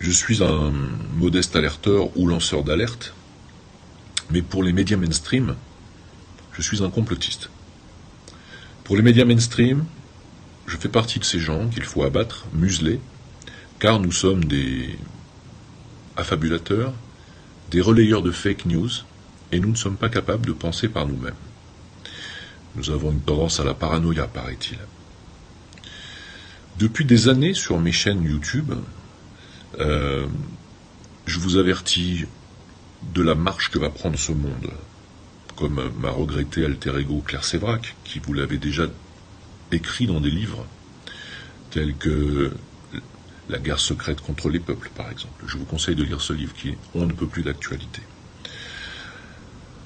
Je suis un modeste alerteur ou lanceur d'alerte, mais pour les médias mainstream, je suis un complotiste. Pour les médias mainstream, je fais partie de ces gens qu'il faut abattre, museler, car nous sommes des affabulateurs, des relayeurs de fake news, et nous ne sommes pas capables de penser par nous-mêmes. Nous avons une tendance à la paranoïa, paraît-il. Depuis des années sur mes chaînes YouTube, je vous avertis de la marche que va prendre ce monde, comme m'a regretté alter ego Claire Sévrac, qui vous l'avait déjà écrit dans des livres, tels que La guerre secrète contre les peuples, par exemple. Je vous conseille de lire ce livre qui est On ne peut plus d'actualité.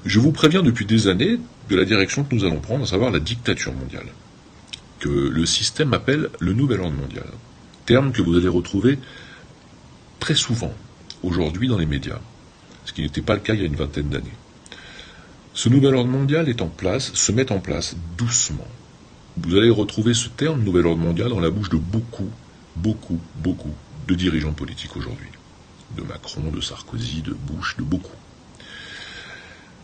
Je vous préviens depuis des années de la direction que nous allons prendre, à savoir la dictature mondiale, que le système appelle le nouvel ordre mondial, terme que vous allez retrouver très souvent aujourd'hui dans les médias, ce qui n'était pas le cas il y a une vingtaine d'années. Ce nouvel ordre mondial est en place, se met en place doucement. Vous allez retrouver ce terme nouvel ordre mondial dans la bouche de beaucoup de dirigeants politiques aujourd'hui. De Macron, de Sarkozy, de Bush, de beaucoup.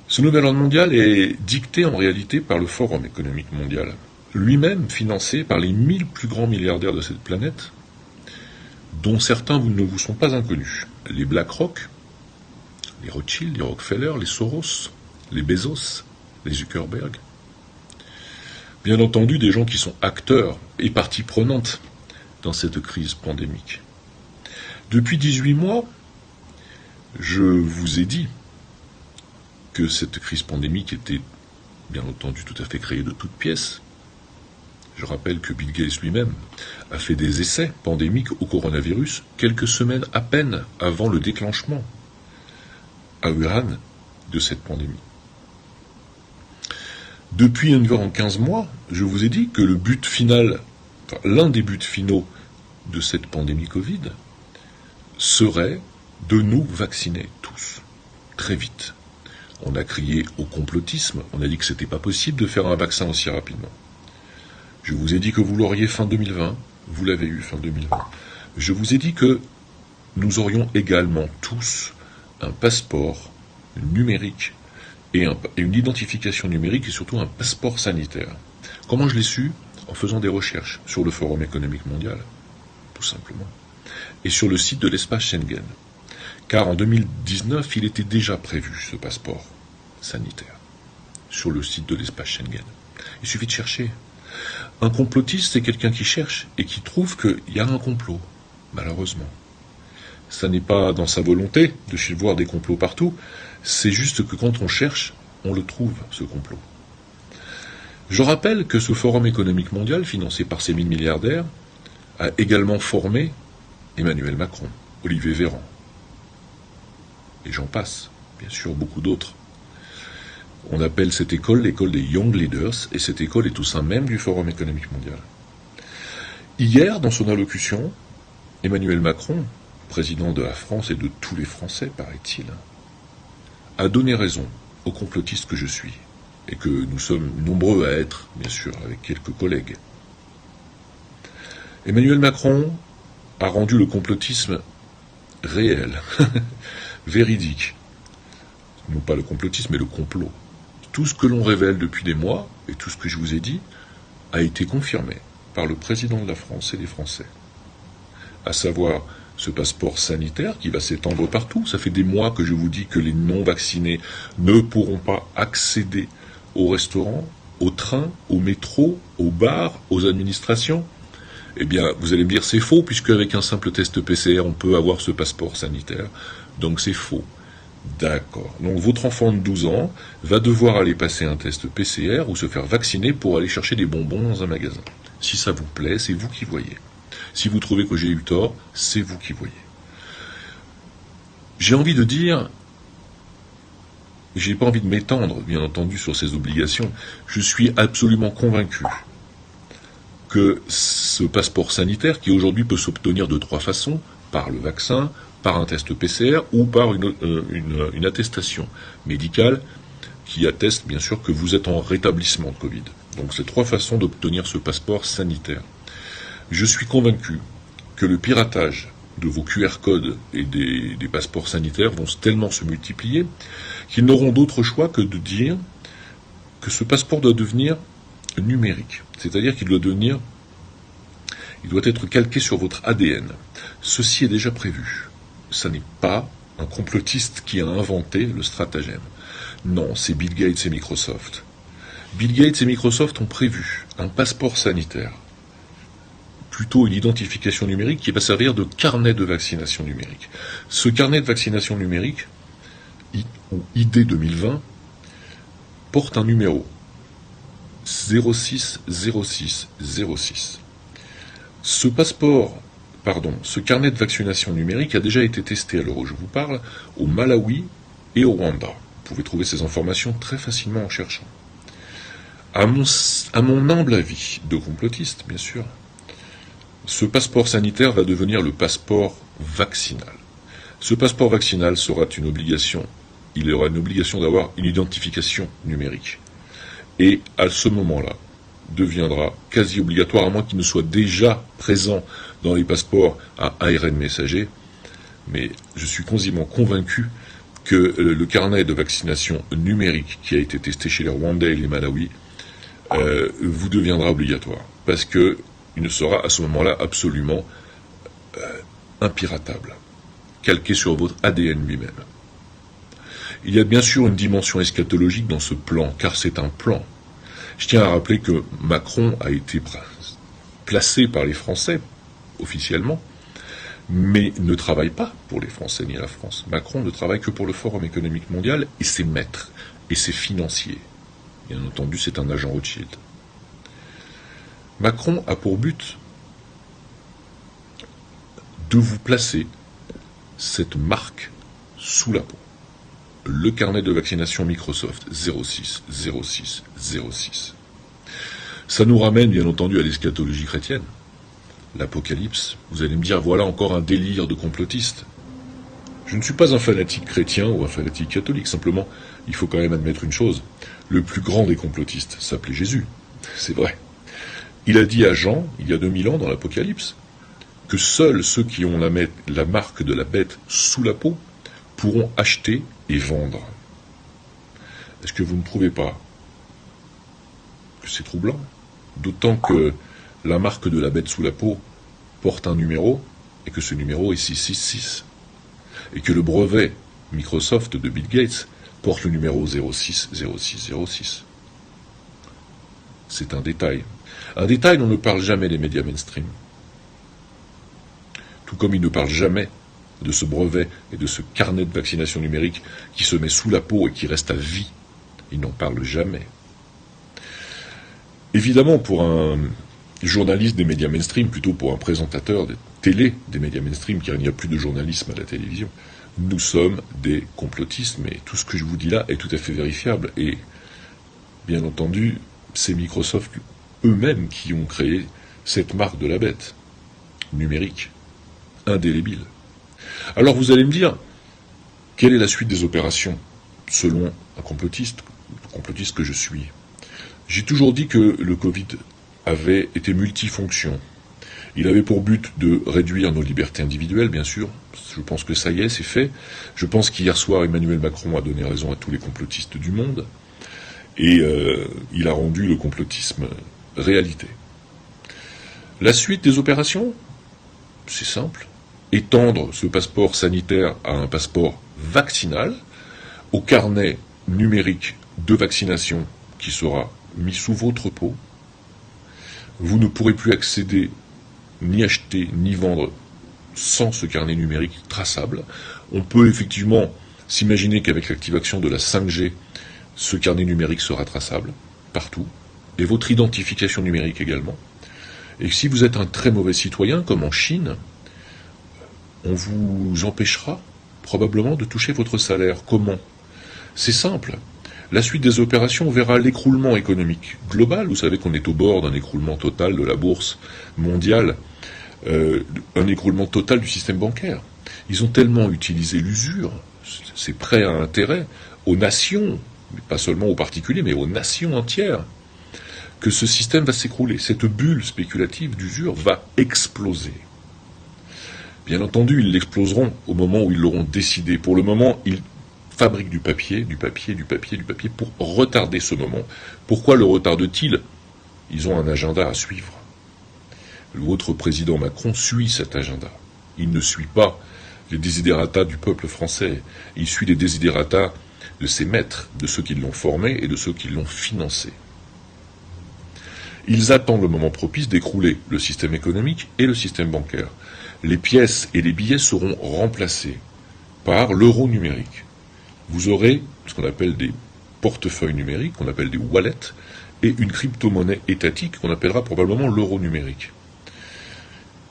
Ce nouvel ordre mondial est dicté en réalité par le Forum économique mondial, lui-même financé par les 1000 plus grands milliardaires de cette planète, dont certains ne vous sont pas inconnus. Les BlackRock, les Rothschild, les Rockefeller, les Soros, les Bezos, les Zuckerberg. Bien entendu, des gens qui sont acteurs et partie prenante dans cette crise pandémique. Depuis 18 mois, je vous ai dit que cette crise pandémique était bien entendu tout à fait créée de toutes pièces. Je rappelle que Bill Gates lui-même a fait des essais pandémiques au coronavirus quelques semaines à peine avant le déclenchement à Wuhan de cette pandémie. Depuis environ 15 mois, je vous ai dit que le but final, l'un des buts finaux de cette pandémie Covid serait de nous vacciner tous, très vite. On a crié au complotisme, on a dit que c'était pas possible de faire un vaccin aussi rapidement. Je vous ai dit que vous l'auriez fin 2020, vous l'avez eu fin 2020. Je vous ai dit que nous aurions également tous un passeport numérique et une identification numérique et surtout un passeport sanitaire. Comment je l'ai su ? En faisant des recherches sur le Forum économique mondial, tout simplement, et sur le site de l'espace Schengen. Car en 2019, il était déjà prévu ce passeport sanitaire sur le site de l'espace Schengen. Il suffit de chercher. Un complotiste, c'est quelqu'un qui cherche et qui trouve qu'il y a un complot, malheureusement. Ça n'est pas dans sa volonté de voir des complots partout, c'est juste que quand on cherche, on le trouve, ce complot. Je rappelle que ce Forum économique mondial, financé par ces 1000 milliardaires, a également formé Emmanuel Macron, Olivier Véran, et j'en passe, bien sûr beaucoup d'autres. On appelle cette école l'école des Young Leaders, et cette école est au sein même du Forum économique mondial. Hier, dans son allocution, Emmanuel Macron, président de la France et de tous les Français, paraît-il, a donné raison aux complotistes que je suis, et que nous sommes nombreux à être, bien sûr, avec quelques collègues. Emmanuel Macron a rendu le complotisme réel, véridique. Non pas le complotisme, mais le complot. Tout ce que l'on révèle depuis des mois, et tout ce que je vous ai dit, a été confirmé par le président de la France et des Français. À savoir ce passeport sanitaire qui va s'étendre partout. Ça fait des mois que je vous dis que les non-vaccinés ne pourront pas accéder aux restaurants, aux trains, au métro, aux bars, aux administrations. Eh bien, vous allez me dire c'est faux, puisque avec un simple test PCR, on peut avoir ce passeport sanitaire. Donc c'est faux. D'accord. Donc votre enfant de 12 ans va devoir aller passer un test PCR ou se faire vacciner pour aller chercher des bonbons dans un magasin. Si ça vous plaît, c'est vous qui voyez. Si vous trouvez que j'ai eu tort, c'est vous qui voyez. J'ai envie de dire, j'ai pas envie de m'étendre, bien entendu, sur ces obligations. Je suis absolument convaincu que ce passeport sanitaire, qui aujourd'hui peut s'obtenir de 3 façons, par le vaccin, par un test PCR ou par une attestation médicale qui atteste bien sûr que vous êtes en rétablissement de Covid. Donc c'est 3 façons d'obtenir ce passeport sanitaire. Je suis convaincu que le piratage de vos QR codes et des passeports sanitaires vont tellement se multiplier qu'ils n'auront d'autre choix que de dire que ce passeport doit devenir numérique. C'est-à-dire qu'il doit être calqué sur votre ADN. Ceci est déjà prévu. Ça n'est pas un complotiste qui a inventé le stratagème. Non, c'est Bill Gates et Microsoft. Bill Gates et Microsoft ont prévu un passeport sanitaire, plutôt une identification numérique qui va servir de carnet de vaccination numérique. Ce carnet de vaccination numérique, ou ID 2020, porte un numéro 060606. Ce carnet de vaccination numérique a déjà été testé à l'heure où je vous parle au Malawi et au Rwanda. Vous pouvez trouver ces informations très facilement en cherchant. À mon humble avis de complotiste, bien sûr, ce passeport sanitaire va devenir le passeport vaccinal. Ce passeport vaccinal sera une obligation. Il y aura une obligation d'avoir une identification numérique. Et à ce moment-là, deviendra quasi obligatoire, à moins qu'il ne soit déjà présent dans les passeports à ARN messager. Mais je suis quasiment convaincu que le carnet de vaccination numérique qui a été testé chez les Rwandais et les Malawi vous deviendra obligatoire. Parce qu'il ne sera à ce moment-là absolument impiratable, calqué sur votre ADN lui-même. Il y a bien sûr une dimension eschatologique dans ce plan, car c'est un plan. Je tiens à rappeler que Macron a été placé par les Français, officiellement, mais ne travaille pas pour les Français ni la France. Macron ne travaille que pour le Forum économique mondial et ses maîtres, et ses financiers. Bien entendu, c'est un agent Rothschild. Macron a pour but de vous placer cette marque sous la peau. Le carnet de vaccination Microsoft 060606. Ça nous ramène bien entendu à l'eschatologie chrétienne, l'Apocalypse. Vous allez me dire, voilà encore un délire de complotiste. Je ne suis pas un fanatique chrétien ou un fanatique catholique, simplement, il faut quand même admettre une chose. Le plus grand des complotistes s'appelait Jésus, c'est vrai. Il a dit à Jean, il y a 2000 ans dans l'Apocalypse, que seuls ceux qui ont la marque de la bête sous la peau pourront acheter et vendre. Est-ce que vous ne trouvez pas que c'est troublant? D'autant que la marque de la bête sous la peau porte un numéro, et que ce numéro est 666. Et que le brevet Microsoft de Bill Gates porte le numéro 060606. C'est un détail. Un détail dont ne parlent jamais les médias mainstream. Tout comme ils ne parlent jamais de ce brevet et de ce carnet de vaccination numérique qui se met sous la peau et qui reste à vie. Ils n'en parlent jamais. Évidemment, pour un journaliste des médias mainstream, plutôt pour un présentateur de télé des médias mainstream, car il n'y a plus de journalisme à la télévision, nous sommes des complotistes, mais tout ce que je vous dis là est tout à fait vérifiable. Et bien entendu, c'est Microsoft eux-mêmes qui ont créé cette marque de la bête, numérique, indélébile. Alors vous allez me dire, quelle est la suite des opérations, selon un complotiste que je suis? J'ai toujours dit que le Covid avait été multifonction. Il avait pour but de réduire nos libertés individuelles, bien sûr. Je pense que ça y est, c'est fait. Je pense qu'hier soir, Emmanuel Macron a donné raison à tous les complotistes du monde. Et il a rendu le complotisme réalité. La suite des opérations, c'est simple. Étendre ce passeport sanitaire à un passeport vaccinal, au carnet numérique de vaccination qui sera mis sous votre peau. Vous ne pourrez plus accéder, ni acheter, ni vendre sans ce carnet numérique traçable. On peut effectivement s'imaginer qu'avec l'activation de la 5G, ce carnet numérique sera traçable partout, et votre identification numérique également. Et si vous êtes un très mauvais citoyen, comme en Chine, on vous empêchera probablement de toucher votre salaire. Comment? C'est simple. La suite des opérations verra l'écroulement économique global. Vous savez qu'on est au bord d'un écroulement total de la bourse mondiale, un écroulement total du système bancaire. Ils ont tellement utilisé l'usure, ces prêts à intérêt, aux nations, pas seulement aux particuliers, mais aux nations entières, que ce système va s'écrouler. Cette bulle spéculative d'usure va exploser. Bien entendu, ils l'exploseront au moment où ils l'auront décidé. Pour le moment, ils fabriquent du papier pour retarder ce moment. Pourquoi le retardent-ils? Ils ont un agenda à suivre. Votre président Macron suit cet agenda. Il ne suit pas les desiderata du peuple français. Il suit les desiderata de ses maîtres, de ceux qui l'ont formé et de ceux qui l'ont financé. Ils attendent le moment propice d'écrouler le système économique et le système bancaire. Les pièces et les billets seront remplacés par l'euro numérique. Vous aurez ce qu'on appelle des portefeuilles numériques, qu'on appelle des wallets, et une crypto-monnaie étatique qu'on appellera probablement l'euro numérique.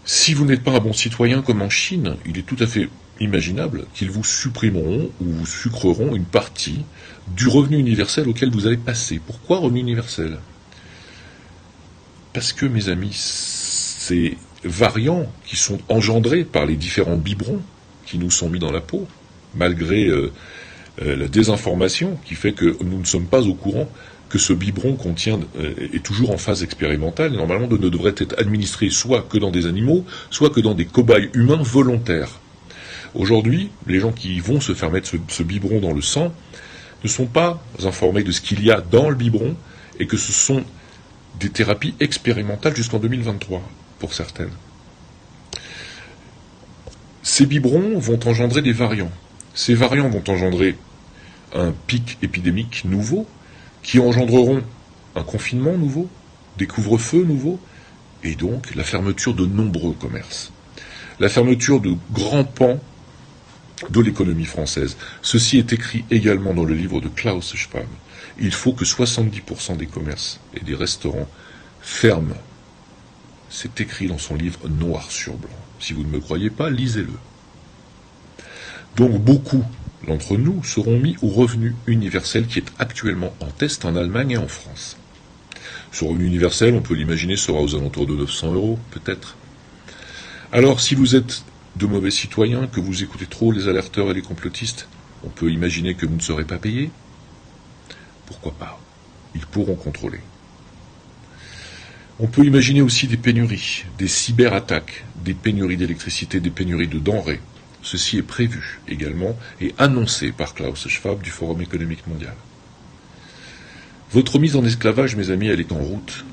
Si vous n'êtes pas un bon citoyen comme en Chine, il est tout à fait imaginable qu'ils vous supprimeront ou vous sucreront une partie du revenu universel auquel vous avez passé. Pourquoi revenu universel? Parce que, mes amis, ces variants qui sont engendrés par les différents biberons qui nous sont mis dans la peau, malgré la désinformation qui fait que nous ne sommes pas au courant que ce biberon est toujours en phase expérimentale, et normalement ne devrait être administré soit que dans des animaux, soit que dans des cobayes humains volontaires. Aujourd'hui, les gens qui vont se faire mettre ce biberon dans le sang ne sont pas informés de ce qu'il y a dans le biberon, et que ce sont des thérapies expérimentales jusqu'en 2023, pour certaines. Ces biberons vont engendrer des variants. Ces variants vont engendrer un pic épidémique nouveau, qui engendreront un confinement nouveau, des couvre-feux nouveaux, et donc la fermeture de nombreux commerces. La fermeture de grands pans de l'économie française. Ceci est écrit également dans le livre de Klaus Schwab. Il faut que 70% des commerces et des restaurants ferment. C'est écrit dans son livre noir sur blanc. Si vous ne me croyez pas, lisez-le. Donc beaucoup d'entre nous seront mis au revenu universel qui est actuellement en test en Allemagne et en France. Ce revenu universel, on peut l'imaginer, sera aux alentours de 900 €, peut-être. Alors, si vous êtes de mauvais citoyens, que vous écoutez trop les alerteurs et les complotistes, on peut imaginer que vous ne serez pas payé. Pourquoi pas? Ils pourront contrôler. On peut imaginer aussi des pénuries, des cyberattaques, des pénuries d'électricité, des pénuries de denrées. Ceci est prévu également et annoncé par Klaus Schwab du Forum économique mondial. Votre mise en esclavage, mes amis, elle est en route.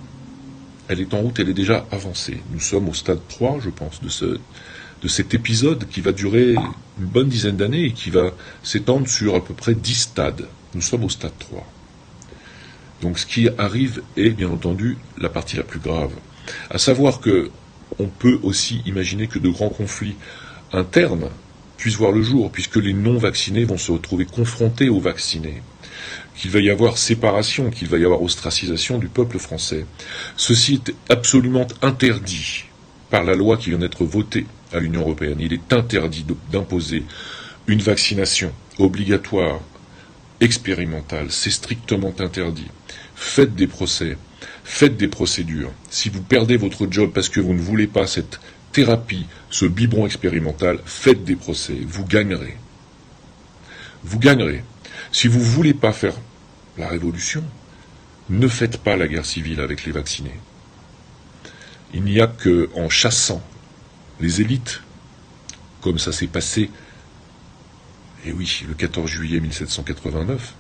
Elle est en route, elle est déjà avancée. Nous sommes au stade 3, je pense, de cet épisode qui va durer une bonne dizaine d'années et qui va s'étendre sur à peu près 10 stades. Nous sommes au stade 3. Donc ce qui arrive est, bien entendu, la partie la plus grave. À savoir que on peut aussi imaginer que de grands conflits internes puissent voir le jour, puisque les non-vaccinés vont se retrouver confrontés aux vaccinés, qu'il va y avoir séparation, qu'il va y avoir ostracisation du peuple français. Ceci est absolument interdit par la loi qui vient d'être votée à l'Union européenne. Il est interdit d'imposer une vaccination obligatoire, expérimentale. C'est strictement interdit. Faites des procès, faites des procédures. Si vous perdez votre job parce que vous ne voulez pas cette thérapie, ce biberon expérimental, faites des procès, vous gagnerez. Vous gagnerez. Si vous ne voulez pas faire la révolution, ne faites pas la guerre civile avec les vaccinés. Il n'y a qu'en chassant les élites, comme ça s'est passé, et oui, le 14 juillet 1789,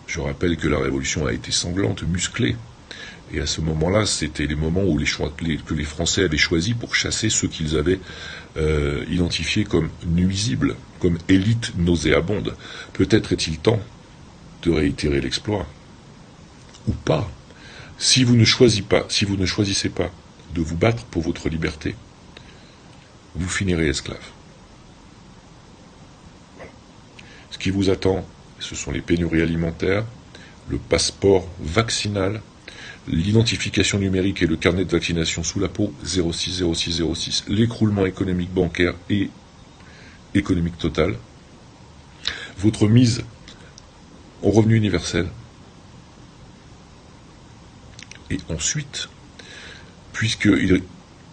je rappelle que la révolution a été sanglante, musclée, et à ce moment-là, c'était les moments où que les Français avaient choisi pour chasser ceux qu'ils avaient identifiés comme nuisibles, comme élite nauséabonde. Peut-être est-il temps de réitérer l'exploit, ou pas. Si vous ne choisissez pas de vous battre pour votre liberté, vous finirez esclave. Voilà. Ce qui vous attend, ce sont les pénuries alimentaires, le passeport vaccinal, l'identification numérique et le carnet de vaccination sous la peau 060606, l'écroulement économique bancaire et économique total, votre mise au revenu universel. Et ensuite,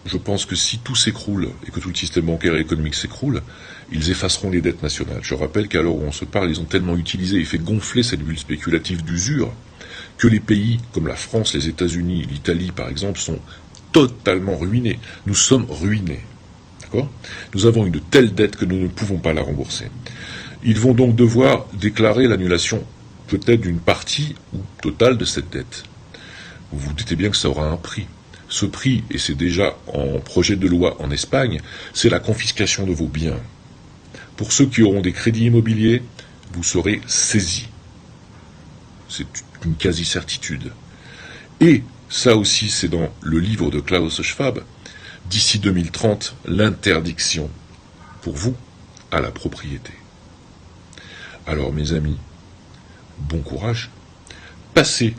je pense que si tout s'écroule et que tout le système bancaire et économique s'écroule, ils effaceront les dettes nationales. Je rappelle qu'à l'heure où on se parle, ils ont tellement utilisé et fait gonfler cette bulle spéculative d'usure que les pays comme la France, les États-Unis, l'Italie par exemple, sont totalement ruinés. Nous sommes ruinés. D'accord ? Nous avons une telle dette que nous ne pouvons pas la rembourser. Ils vont donc devoir déclarer l'annulation peut-être d'une partie ou totale de cette dette. Vous vous doutez bien que ça aura un prix. Ce prix, et c'est déjà en projet de loi en Espagne, c'est la confiscation de vos biens. Pour ceux qui auront des crédits immobiliers, vous serez saisis. C'est une quasi-certitude. Et ça aussi, c'est dans le livre de Klaus Schwab, d'ici 2030, l'interdiction, pour vous, à la propriété. Alors, mes amis, bon courage. Passez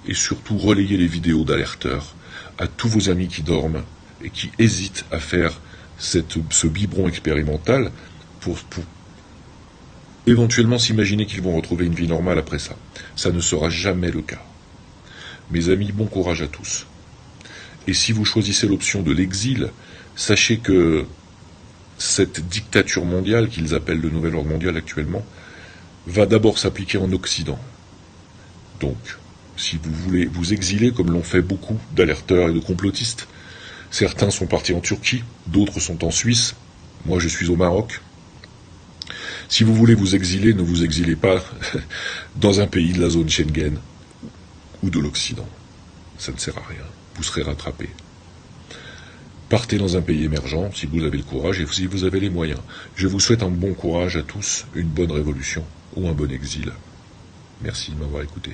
et surtout relayez les vidéos d'alerteurs à tous vos amis qui dorment et qui hésitent à faire ce biberon expérimental pour éventuellement s'imaginer qu'ils vont retrouver une vie normale après ça. Ça ne sera jamais le cas. Mes amis, bon courage à tous. Et si vous choisissez l'option de l'exil, sachez que cette dictature mondiale, qu'ils appellent le nouvel ordre mondial actuellement, va d'abord s'appliquer en Occident. Donc, si vous voulez vous exiler, comme l'ont fait beaucoup d'alerteurs et de complotistes, certains sont partis en Turquie, d'autres sont en Suisse, moi je suis au Maroc. Si vous voulez vous exiler, ne vous exilez pas dans un pays de la zone Schengen ou de l'Occident. Ça ne sert à rien, vous serez rattrapés. Partez dans un pays émergent, si vous avez le courage et si vous avez les moyens. Je vous souhaite un bon courage à tous, une bonne révolution ou un bon exil. Merci de m'avoir écouté.